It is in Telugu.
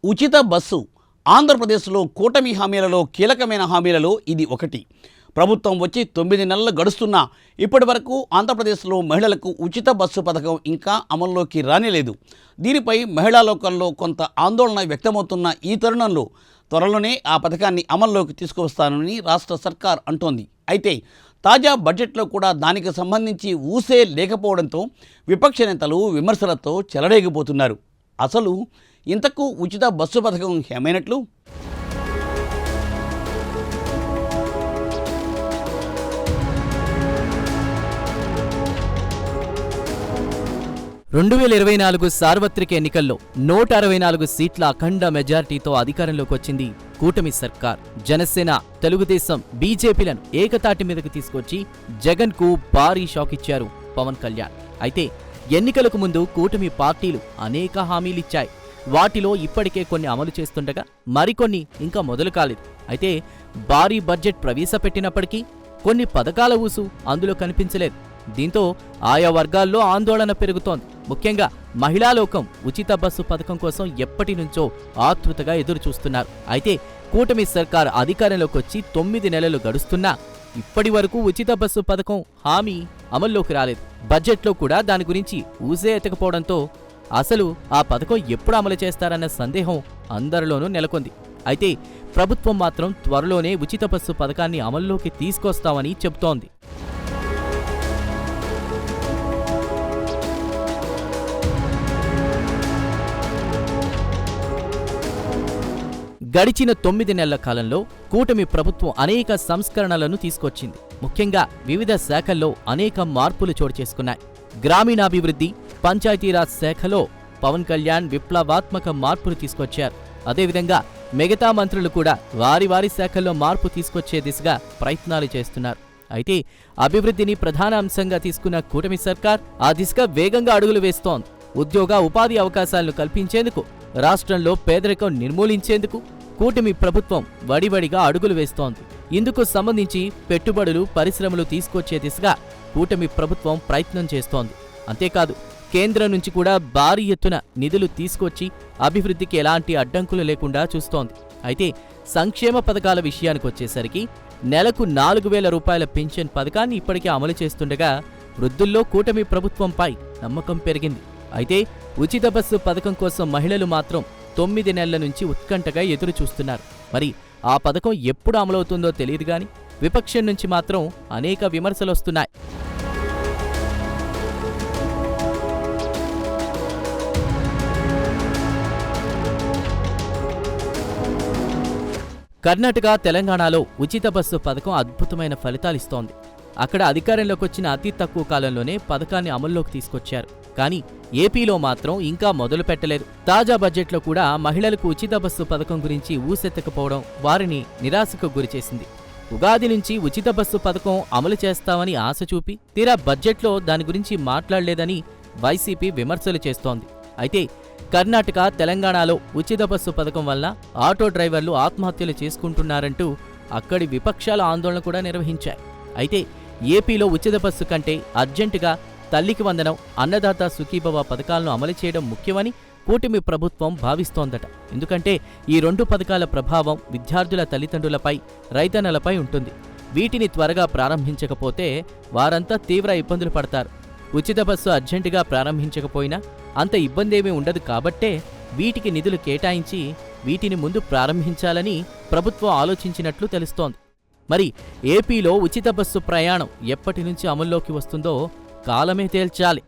ఉచిత బస్సు ఆంధ్రప్రదేశ్లో కూటమి హామీలలో కీలకమైన హామీలలో ఇది ఒకటి. ప్రభుత్వం వచ్చి 9 నెలలు గడుస్తున్నా ఇప్పటి వరకు ఆంధ్రప్రదేశ్లో మహిళలకు ఉచిత బస్సు పథకం ఇంకా అమల్లోకి రానేలేదు. దీనిపై మహిళా లోకంలో కొంత ఆందోళన వ్యక్తమవుతున్న ఈ తరుణంలో త్వరలోనే ఆ పథకాన్ని అమల్లోకి తీసుకువస్తానని రాష్ట్ర సర్కార్ అంటోంది. అయితే తాజా బడ్జెట్లో కూడా దానికి సంబంధించి ఊసే లేకపోవడంతో విపక్ష నేతలు విమర్శలతో చెలరేగిపోతున్నారు. అసలు ఇంతకు ఉచిత బస్సు పథకం ఏమైనట్లు? రెండు 2024 సార్వత్రిక ఎన్నికల్లో 164 సీట్ల అఖండ మెజార్టీతో అధికారంలోకి వచ్చింది కూటమి సర్కార్. జనసేన, తెలుగుదేశం, బీజేపీలను ఏకతాటి మీదకు తీసుకొచ్చి జగన్కు భారీ షాక్ ఇచ్చారు పవన్ కళ్యాణ్. అయితే ఎన్నికలకు ముందు కూటమి పార్టీలు అనేక హామీలిచ్చాయి. వాటిలో ఇప్పటికే కొన్ని అమలు చేస్తుండగా మరికొన్ని ఇంకా మొదలు కాలేదు. అయితే భారీ బడ్జెట్ ప్రవేశపెట్టినప్పటికీ కొన్ని పథకాల ఊసు అందులో కనిపించలేదు. దీంతో ఆయా వర్గాల్లో ఆందోళన పెరుగుతోంది. ముఖ్యంగా మహిళా లోకం ఉచిత బస్సు పథకం కోసం ఎప్పటి నుంచో ఆతృతగా ఎదురు చూస్తున్నారు. అయితే కూటమి సర్కార్ అధికారంలోకి వచ్చి 9 నెలలు గడుస్తున్నా ఇప్పటి వరకు ఉచిత బస్సు పథకం హామీ అమల్లోకి రాలేదు. బడ్జెట్లో కూడా దాని గురించి ఊసే ఎత్తకపోవడంతో అసలు ఆ పథకం ఎప్పుడు అమలు చేస్తారన్న సందేహం అందరిలోనూ నెలకొంది. అయితే ప్రభుత్వం మాత్రం త్వరలోనే ఉచిత బస్సు పథకాన్ని అమల్లోకి తీసుకొస్తామని చెబుతోంది. గడిచిన 9 నెలల కాలంలో కూటమి ప్రభుత్వం అనేక సంస్కరణలను తీసుకొచ్చింది. ముఖ్యంగా వివిధ శాఖల్లో అనేక మార్పులు చోటు చేసుకున్నాయి. గ్రామీణాభివృద్ధి, పంచాయతీరాజ్ శాఖలో పవన్ కళ్యాణ్ విప్లవాత్మక మార్పులు తీసుకొచ్చారు. అదేవిధంగా మిగతా మంత్రులు కూడా వారి వారి శాఖల్లో మార్పు తీసుకొచ్చే దిశగా ప్రయత్నాలు చేస్తున్నారు. అయితే అభివృద్ధిని ప్రధాన అంశంగా తీసుకున్న కూటమి సర్కార్ ఆ దిశగా వేగంగా అడుగులు వేస్తోంది. ఉద్యోగ, ఉపాధి అవకాశాలను కల్పించేందుకు, రాష్ట్రంలో పేదరికం నిర్మూలించేందుకు కూటమి ప్రభుత్వం వడివడిగా అడుగులు వేస్తోంది. ఇందుకు సంబంధించి పెట్టుబడులు, పరిశ్రమలు తీసుకొచ్చే దిశగా కూటమి ప్రభుత్వం ప్రయత్నం చేస్తోంది. అంతేకాదు కేంద్రం నుంచి కూడా భారీ ఎత్తున నిధులు తీసుకొచ్చి అభివృద్ధికి ఎలాంటి అడ్డంకులు లేకుండా చూస్తోంది. అయితే సంక్షేమ పథకాల విషయానికొచ్చేసరికి నెలకు 4,000 రూపాయల పెన్షన్ పథకాన్ని ఇప్పటికే అమలు చేస్తుండగా వృద్ధుల్లో కూటమి ప్రభుత్వంపై నమ్మకం పెరిగింది. అయితే ఉచిత బస్సు పథకం కోసం మహిళలు మాత్రం 9 నెలల నుంచి ఉత్కంఠగా ఎదురు చూస్తున్నారు. మరి ఆ పథకం ఎప్పుడు అమలవుతుందో తెలియదు గాని విపక్షం నుంచి మాత్రం అనేక విమర్శలొస్తున్నాయి. కర్ణాటక, తెలంగాణలో ఉచిత బస్సు పథకం అద్భుతమైన ఫలితాలిస్తోంది. అక్కడ అధికారంలోకి వచ్చిన అతి తక్కువ కాలంలోనే పథకాన్ని అమల్లోకి తీసుకొచ్చారు. కానీ ఏపీలో మాత్రం ఇంకా మొదలు పెట్టలేదు. తాజా బడ్జెట్లో కూడా మహిళలకు ఉచిత బస్సు పథకం గురించి ఊసెత్తకపోవడం వారిని నిరాశకు గురిచేసింది. ఉగాది నుంచి ఉచిత బస్సు పథకం అమలు చేస్తామని ఆశ చూపి తీరా బడ్జెట్లో దాని గురించి మాట్లాడలేదని వైసీపీ విమర్శలు చేస్తోంది. అయితే కర్ణాటక, తెలంగాణలో ఉచిత బస్సు పథకం వల్ల ఆటో డ్రైవర్లు ఆత్మహత్యలు చేసుకుంటున్నారంటూ అక్కడి విపక్షాల ఆందోళన కూడా నిర్వహించాయి. అయితే ఏపీలో ఉచిత బస్సు కంటే అర్జెంటుగా తల్లికి వందనం, అన్నదాత సుఖీభవ పథకాలను అమలు చేయడం ముఖ్యమని కూటమి ప్రభుత్వం భావిస్తోందట. ఎందుకంటే ఈ 2 పథకాల ప్రభావం విద్యార్థుల తల్లిదండ్రులపై, రైతన్నలపై ఉంటుంది. వీటిని త్వరగా ప్రారంభించకపోతే వారంతా తీవ్ర ఇబ్బందులు పడతారు. ఉచిత బస్సు అర్జెంటుగా ప్రారంభించకపోయినా అంత ఇబ్బందేమీ ఉండదు కాబట్టే వీటికి నిధులు కేటాయించి వీటిని ముందు ప్రారంభించాలని ప్రభుత్వం ఆలోచించినట్లు తెలుస్తోంది. మరి ఏపీలో ఉచిత బస్సు ప్రయాణం ఎప్పటి నుంచి అమల్లోకి వస్తుందో కాలమే తేల్చాలి.